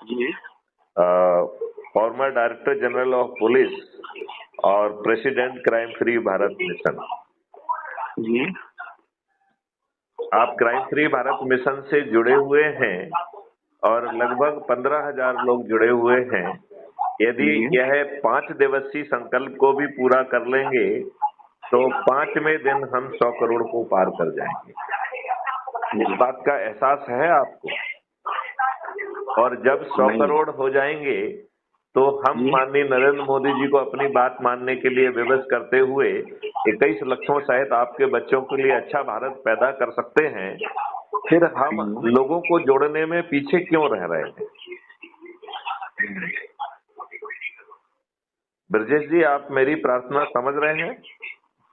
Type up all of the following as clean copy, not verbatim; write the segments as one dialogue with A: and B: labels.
A: Ji
B: former director general of police और president crime free Bharat mission.
A: जी
B: आप crime free Bharat mission से जुड़े हुए हैं और लगभग 15,000 लोग जुड़े हुए हैं। यदि
A: जी
B: यह 5 दिवसीय संकल्प को भी पूरा कर लेंगे तो 5वें दिन हम 100 करोड़ को पार कर जाएंगे। इस बात का एहसास है आपको? और जब 100
A: नहीं
B: करोड़ हो जाएंगे तो हम
A: जी
B: माननीय नरेंद्र मोदी जी को अपनी बात मानने के लिए विवश करते हुए 21 लक्षों सहित आपके बच्चों के लिए अच्छा भारत पैदा कर सकते हैं। फिर हम लोगों को जोड़ने में पीछे क्यों रह रहे हैं? ब्रजेश जी, आप मेरी प्रार्थना समझ रहे हैं?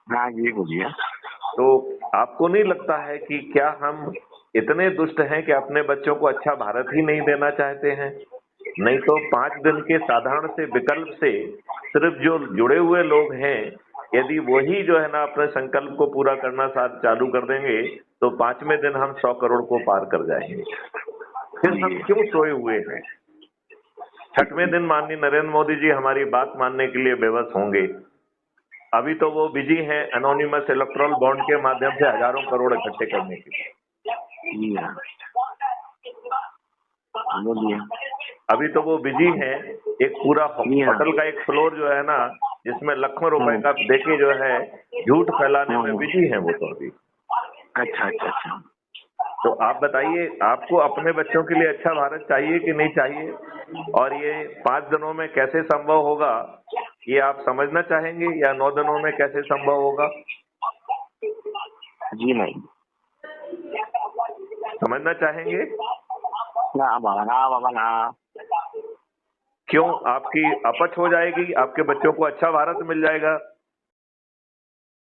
A: हाँ जी बोलिए।
B: तो आपको नहीं लगता है कि क्या हम इतने दुष्ट हैं कि अपने बच्चों को अच्छा भारत ही नहीं देना चाहते हैं? नहीं तो 5 दिन के साधारण से विकल्प से सिर्फ जो जुड़े हुए लोग हैं, यदि वही जो है ना अपने संकल्प को पूरा करना साथ चालू कर देंगे तो 5वें दिन हम 100 करोड़ को पार कर जाएंगे। फिर हम क्यों सोए हुए हैं? 6वें दिन माननीय नरेंद्र मोदी जी हमारी बात मानने के लिए विवश होंगे। अभी तो वो बिजी हैं एनोनिमस इलेक्ट्रल बॉन्ड के माध्यम से हजारों करोड़ इकट्ठे करने के लिए।
A: जी हाँ बोलिए।
B: अभी तो वो बिजी हैं, एक पूरा
A: जी हाँ
B: होटल का एक फ्लोर जो है ना जिसमें लाखों रुपए का देके जो है झूठ फैलाने में बिजी हैं वो तो अभी।
A: अच्छा अच्छा अच्छा।
B: तो आप बताइए, आपको अपने बच्चों के लिए अच्छा भारत चाहिए कि नहीं चाहिए? और ये 5 दिनों में कैसे संभव होगा ये आप समझना चाहेंगे, या 9 दिनों में कैसे संभव होगा?
A: जी नहीं
B: समझना चाहेंगे?
A: ना बाबा ना।
B: क्यों आपकी अपच हो जाएगी? आपके बच्चों को अच्छा भारत मिल जाएगा?